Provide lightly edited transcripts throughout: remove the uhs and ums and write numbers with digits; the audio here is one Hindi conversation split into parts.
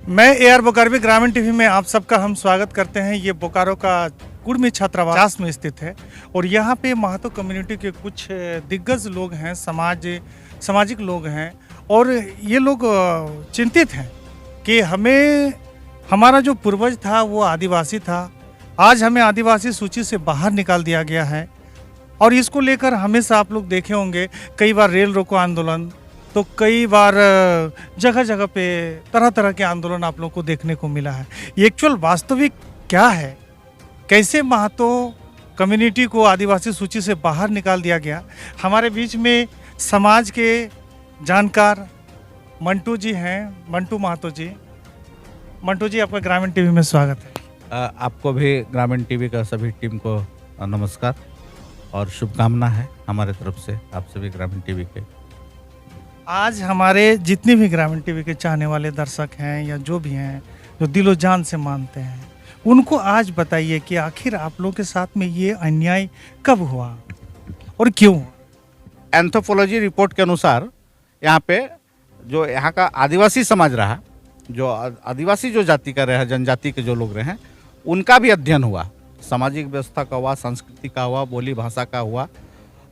मैं AR बोकारो ग्रामीण टीवी में आप सबका हम स्वागत करते हैं। ये बोकारो का कुर्मी छात्रावास में स्थित है और यहाँ पे महातो कम्युनिटी के कुछ दिग्गज लोग हैं, सामाजिक लोग हैं और ये लोग चिंतित हैं कि हमें हमारा जो पूर्वज था वो आदिवासी था, आज हमें आदिवासी सूची से बाहर निकाल दिया गया है। और इसको लेकर हमेशा आप लोग देखे होंगे कई बार रेल रोको आंदोलन, तो कई बार जगह जगह पे तरह तरह के आंदोलन आप लोग को देखने को मिला है। एक्चुअल वास्तविक क्या है, कैसे महातो कम्युनिटी को आदिवासी सूची से बाहर निकाल दिया गया। हमारे बीच में समाज के जानकार मंटू जी हैं, मंटू महातो जी। मंटू जी, आपका ग्रामीण टीवी में स्वागत है। आपको भी ग्रामीण टीवी का सभी टीम को नमस्कार और शुभकामना है हमारे तरफ से आप सभी ग्रामीण टीवी के। आज हमारे जितने भी ग्रामीण टीवी के चाहने वाले दर्शक हैं या जो भी हैं, जो दिलो जान से मानते हैं, उनको आज बताइए कि आखिर आप लोगों के साथ में ये अन्याय कब हुआ और क्यों। एंथ्रोपोलॉजी रिपोर्ट के अनुसार यहाँ पे जो यहाँ का आदिवासी समाज रहा, जो आदिवासी जो जाति का रहा, जनजाति के जो लोग रहे, उनका भी अध्ययन हुआ, सामाजिक व्यवस्था का हुआ, संस्कृति का हुआ, बोली भाषा का हुआ।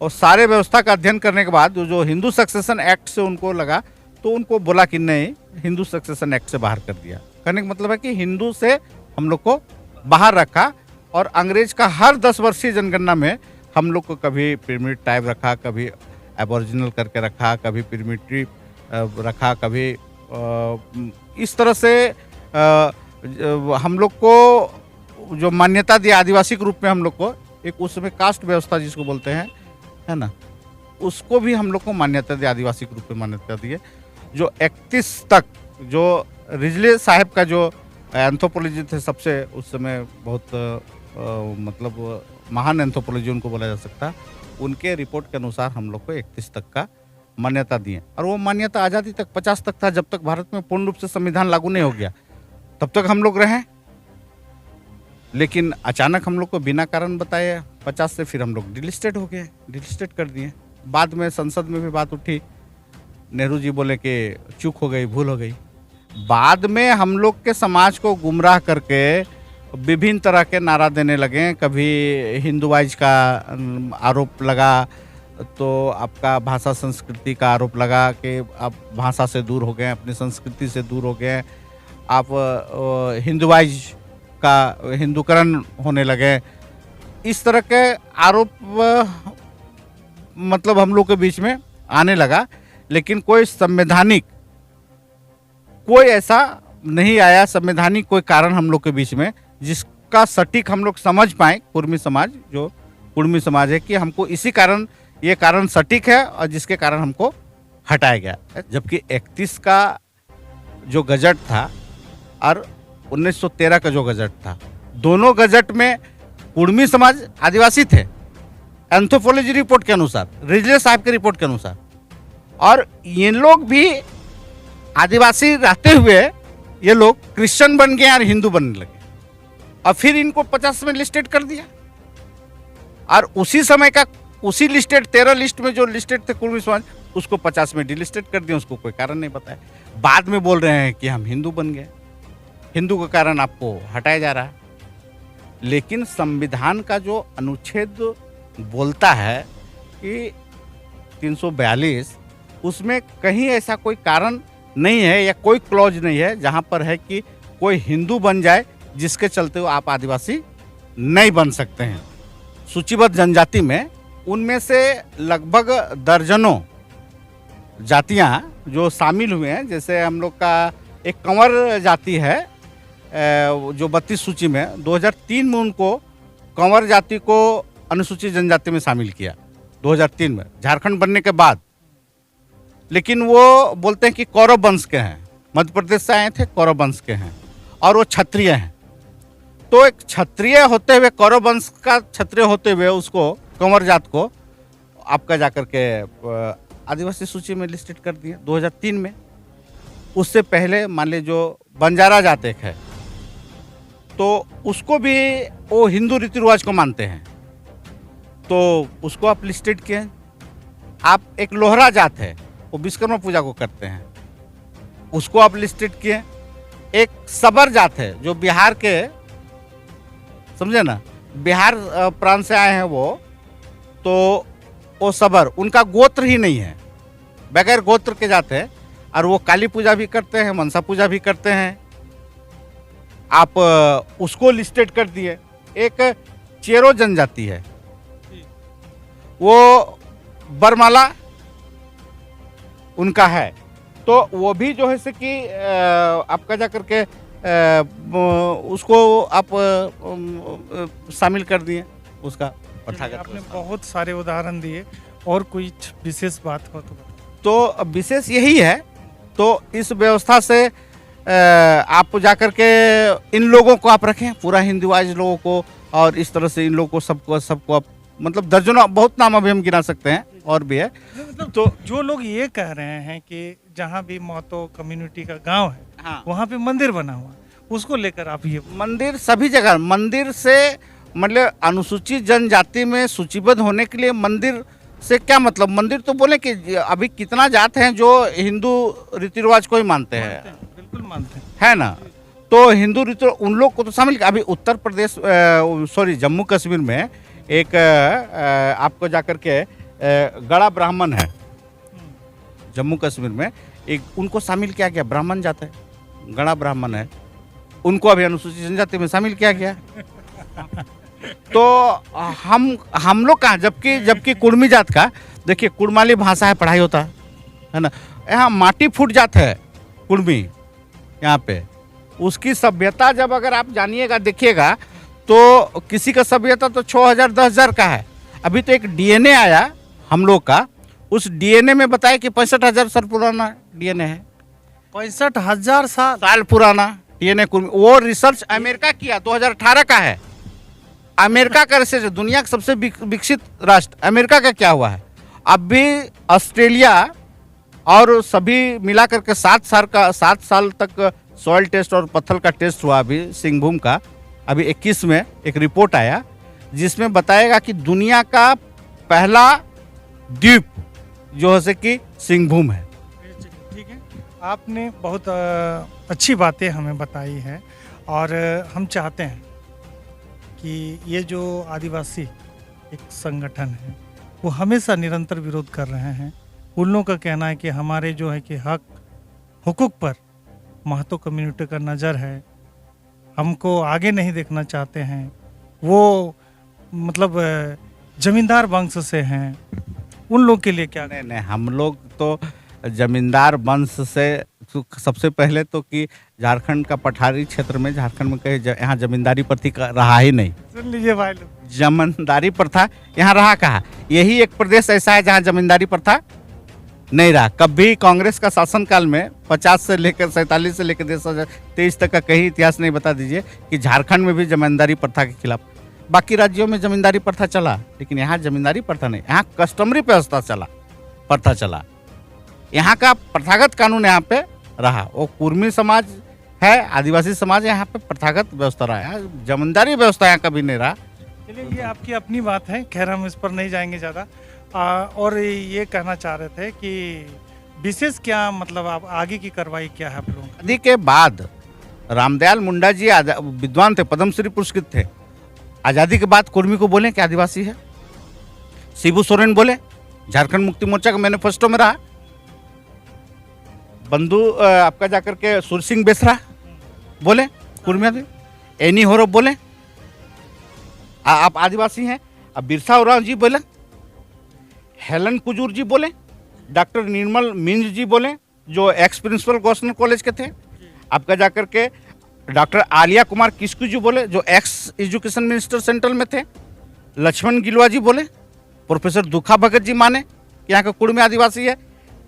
और सारे व्यवस्था का अध्ययन करने के बाद जो हिंदू सक्सेशन एक्ट से उनको लगा, तो उनको बोला कि नहीं, हिंदू सक्सेशन एक्ट से बाहर कर दिया। कहने का मतलब है कि हिंदू से हम लोग को बाहर रखा और अंग्रेज का हर 10 वर्षीय जनगणना में हम लोग को कभी पिरामिड टाइप रखा, कभी एबोरिजिनल करके रखा, कभी पिरामिड रखा, कभी इस तरह से हम लोग को जो मान्यता दी आदिवासी के रूप में, हम लोग को एक उस समय कास्ट व्यवस्था जिसको बोलते हैं, है ना, उसको भी हम लोग को मान्यता दी, आदिवासी के रूप में मान्यता दी है। जो 31 तक जो रिजले साहब का जो एंथ्रोपोलॉजी थे, सबसे उस समय बहुत मतलब महान एंथ्रोपोलॉजी उनको बोला जा सकता है, उनके रिपोर्ट के अनुसार हम लोग को 31 तक का मान्यता दी है। और वो मान्यता आज़ादी तक 50 तक था, जब तक भारत में पूर्ण रूप से संविधान लागू नहीं हो गया तब तक हम लोग रहे। लेकिन अचानक हम लोग को बिना कारण बताए 50 से फिर हम लोग डिलिस्टेड हो गए, डिलिस्टेड कर दिए। बाद में संसद में भी बात उठी, नेहरू जी बोले कि चूक हो गई, भूल हो गई। बाद में हम लोग के समाज को गुमराह करके विभिन्न तरह के नारा देने लगे। कभी हिंदूवाइज का आरोप लगा, तो आपका भाषा संस्कृति का आरोप लगा कि आप भाषा से दूर हो गए, अपनी संस्कृति से दूर हो गए, आप हिंदूवाइज का हिंदूकरण होने लगे। इस तरह के आरोप मतलब हम लोग के बीच में आने लगा। लेकिन कोई संवैधानिक, कोई ऐसा नहीं आया संवैधानिक कोई कारण हम लोग के बीच में जिसका सटीक हम लोग समझ पाए, कुर्मी समाज जो कुर्मी समाज है, कि हमको इसी कारण, ये कारण सटीक है और जिसके कारण हमको हटाया गया। जबकि 31 का जो गजट था और 1913 का जो गजट था, दोनों गजट में कुर्मी समाज आदिवासी थे, एंथ्रोपोलॉजी रिपोर्ट के अनुसार, रिजले साहब के रिपोर्ट के अनुसार। और ये लोग भी आदिवासी रहते हुए ये लोग क्रिश्चियन बन गए और हिंदू बनने लगे, और फिर इनको 50 में लिस्टेड कर दिया। और उसी समय का उसी लिस्टेड 13 लिस्ट में जो लिस्टेड थे कुर्मी समाज, उसको 50 में डिलिस्टेड कर दिया, उसको कोई कारण नहीं बताया। बाद में बोल रहे हैं कि हम हिंदू बन गए, हिंदू का कारण आपको हटाया जा रहा है। लेकिन संविधान का जो अनुच्छेद बोलता है कि 342, उसमें कहीं ऐसा कोई कारण नहीं है या कोई क्लॉज नहीं है जहां पर है कि कोई हिंदू बन जाए जिसके चलते वो आप आदिवासी नहीं बन सकते हैं। सूचीबद्ध जनजाति में उनमें से लगभग दर्जनों जातियां जो शामिल हुए हैं। जैसे हम लोग का एक कंवर जाति है जो 32 सूची में, 2003 में उनको कंवर जाति को अनुसूचित जनजाति में शामिल किया, 2003 में, झारखंड बनने के बाद। लेकिन वो बोलते हैं कि कौरव वंश के हैं, मध्य प्रदेश से आए थे, कौरव वंश के हैं और वो क्षत्रिय हैं। तो एक क्षत्रिय होते हुए, कौरव वंश का क्षत्रिय होते हुए, उसको कंवर जात को आपका जाकर के आदिवासी सूची में लिस्टेड कर दिया 2003 में। उससे पहले मान लीजिए जो बंजारा जात एक है, तो उसको भी वो हिंदू रीति रिवाज को मानते हैं, तो उसको आप लिस्टेड किए। आप एक लोहरा जात है, वो विश्वकर्मा पूजा को करते हैं, उसको आप लिस्टेड किए। एक सबर जात है जो बिहार के, समझे ना, बिहार प्रांत से आए हैं वो सबर, उनका गोत्र ही नहीं है, बगैर गोत्र के जाते हैं। और वो काली पूजा भी करते हैं, मनसा पूजा भी करते हैं। आप उसको लिस्टेड कर दिए। एक चेरो जनजाति है, वो बरमाला उनका है, तो वो भी जो है से कि आपका जा करके उसको आप शामिल कर दिए उसका प्रथागत। आपने बहुत सारे उदाहरण दिए, और कोई विशेष बात हो तो बताओ। तो विशेष यही है। तो इस व्यवस्था से आप जा करके इन लोगों को आप रखें, पूरा हिंदुआज लोगों को, और इस तरह से इन लोगों को सबको आप, मतलब दर्जनों, बहुत नाम अभी हम गिना सकते हैं और भी है। मतलब तो जो लोग ये कह रहे हैं कि जहाँ भी महतो कम्युनिटी का गांव है, हाँ, वहाँ पे मंदिर बना हुआ, उसको लेकर आप ये मंदिर सभी जगह, मंदिर से मतलब अनुसूचित जनजाति में सूचीबद्ध होने के लिए मंदिर से क्या मतलब? मंदिर तो बोले कि अभी कितना जात हैं जो हिंदू रीति रिवाज को ही मानते हैं, बिल्कुल मानते हैं, है ना। तो हिंदू रीति उन लोग को तो शामिल, अभी उत्तर प्रदेश सॉरी जम्मू कश्मीर में एक आपको जाकर के गड़ा ब्राह्मण है, जम्मू कश्मीर में एक उनको शामिल किया गया, ब्राह्मण जात है, गड़ा ब्राह्मण है, उनको अभी अनुसूचित जनजाति में शामिल किया गया। तो हम लोग कहाँ, जबकि कुर्मी जात का देखिए, कुड़माली भाषा है, पढ़ाई होता है ना। यहाँ माटी फूट जात है कुर्मी, यहाँ पे उसकी सभ्यता जब अगर आप जानिएगा देखिएगा तो किसी का सभ्यता तो 6000 10,000 का है। अभी तो एक डीएनए आया हम लोग का, उस डीएनए में बताया कि 65,000 साल पुराना डीएनए है। 65,000 साल पुराना डीएनए कुर्मी, वो रिसर्च अमेरिका किया, 2018 का है। अमेरिका का रिसर्च, दुनिया का सबसे विकसित राष्ट्र अमेरिका का क्या हुआ है। अब भी ऑस्ट्रेलिया और सभी मिला करके 7 साल तक सॉइल टेस्ट और पत्थर का टेस्ट हुआ। अभी सिंहभूम का अभी 21 में एक रिपोर्ट आया जिसमें बताएगा कि दुनिया का पहला द्वीप जो है कि सिंहभूम है। ठीक है, आपने बहुत अच्छी बातें हमें बताई है, और हम चाहते हैं कि ये जो आदिवासी एक संगठन है वो हमेशा निरंतर विरोध कर रहे हैं। उन लोगों का कहना है कि हमारे जो है कि हक हुकूक पर महतो कम्युनिटी का नज़र है, हमको आगे नहीं देखना चाहते हैं। वो मतलब जमींदार वंश से हैं, उन लोग के लिए क्या? नहीं, हम लोग तो जमींदार वंश से, सबसे पहले तो कि झारखंड का पठारी क्षेत्र में, झारखंड में कहीं यहाँ जमींदारी प्रथा रहा ही नहीं। सुन लीजिए भाई लोग, जमींदारी प्रथा यहाँ रहा कहाँ? यही एक प्रदेश ऐसा है जहाँ जमींदारी प्रथा नहीं रहा। कभी कांग्रेस का शासनकाल में 50 से लेकर 47 से लेकर 2023 तक का कहीं इतिहास नहीं बता दीजिए कि झारखंड में भी जमींदारी प्रथा के खिलाफ। बाकी राज्यों में जमींदारी प्रथा चला, लेकिन यहाँ जमींदारी प्रथा नहीं, यहाँ कस्टमरी व्यवस्था चला, प्रथा चला। यहाँ का प्रथागत कानून यहाँ पे रहा। वो कुर्मी समाज है, आदिवासी समाज, यहाँ पे प्रथागत व्यवस्था रहा है, जमींदारी व्यवस्था यहाँ कभी नहीं रहा। चलिए, ये आपकी अपनी बात है, खैर हम इस पर नहीं जाएंगे ज़्यादा। और ये कहना चाह रहे थे कि विशेष क्या मतलब आप आगे की कार्रवाई क्या है आप लोगों की? आज़ादी के बाद रामदयाल मुंडा जी विद्वान थे, पद्मश्री पुरस्कृत थे। आज़ादी के बाद कुर्मी को बोले कि आदिवासी है। शिबू सोरेन बोले, झारखंड मुक्ति मोर्चा का मैनिफेस्टो में रहा। बंधु आपका जाकर के सुर सिंह बेसरा बोले कुर्मी आदिवासी। एनी होरब बोले आप आदिवासी हैं। अब बिरसा उरांव जी बोले, हेलन कुजूर जी बोले, डॉक्टर निर्मल मिंज जी बोले जो एक्स प्रिंसिपल गवर्नर कॉलेज के थे। आपका जाकर के डॉक्टर आलिया कुमार किस्कू जी बोले जो एक्स एजुकेशन मिनिस्टर सेंट्रल में थे। लक्ष्मण गिलवा जी बोले, प्रोफेसर दुखा भगत जी माने कि यहाँ का कुर्मी आदिवासी है।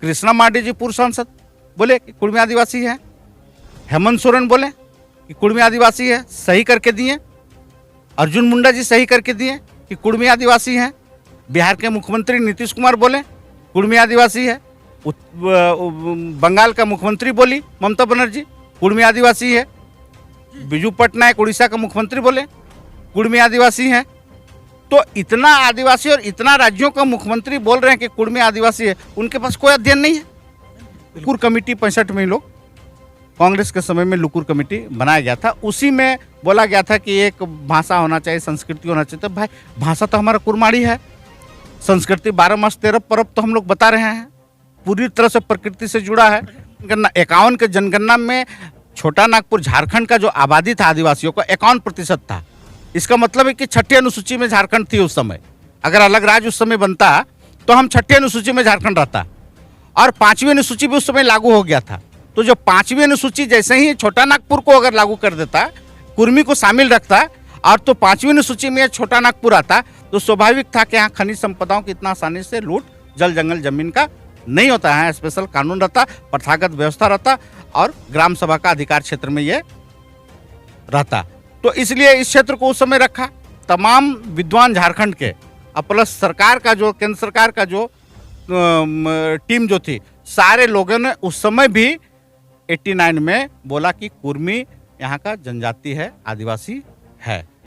कृष्णा मार्डी जी पूर्व सांसद बोले कि कुर्मी आदिवासी है। हेमंत सोरेन बोले कि कुर्मी आदिवासी है, सही करके दिए। अर्जुन मुंडा जी सही करके दिए कि कुर्मी आदिवासी हैं। बिहार के मुख्यमंत्री नीतीश कुमार बोले कुर्मी आदिवासी है। बंगाल का मुख्यमंत्री बोली ममता बनर्जी कुर्मी आदिवासी है। बिजू पटनायक उड़ीसा का मुख्यमंत्री बोले कुर्मी आदिवासी हैं। तो इतना आदिवासी और इतना राज्यों का मुख्यमंत्री बोल रहे हैं कि कुर्मी आदिवासी है, उनके पास कोई अध्ययन नहीं है। कुर कमेटी 65 में लोग कांग्रेस के समय में लुकुर कमेटी बनाया गया था। उसी में बोला गया था कि एक भाषा होना चाहिए, संस्कृति होना चाहिए। तो भाई भाषा तो हमारा कुरमाड़ी है, संस्कृति 12 मास 13 पर्व तो हम लोग बता रहे हैं, पूरी तरह से प्रकृति से जुड़ा है। 51 के जनगणना में छोटा नागपुर झारखंड का जो आबादी था आदिवासियों का 51% था। इसका मतलब है कि छठी अनुसूची में झारखंड थी उस समय। अगर अलग राज्य उस समय बनता तो हम छठी अनुसूची में झारखंड रहता, और 5वीं अनुसूची भी उस समय लागू हो गया था। तो जो 5वीं अनुसूची जैसे ही छोटा नागपुर को अगर लागू कर देता, कुर्मी को शामिल रखता, और तो 5वीं अनुसूची में छोटा नागपुर आता, तो स्वाभाविक था कि यहाँ खनिज संपदाओं की इतना आसानी से लूट जल जंगल जमीन का नहीं होता है। स्पेशल कानून रहता, प्रथागत व्यवस्था रहता, और ग्राम सभा का अधिकार क्षेत्र में ये रहता। तो इसलिए इस क्षेत्र को उस समय रखा। तमाम विद्वान झारखंड के और प्लस सरकार का जो केंद्र सरकार का जो टीम जो थी, सारे लोगों ने उस समय भी 89 में बोला कि कुर्मी यहाँ का जनजाति है, आदिवासी है।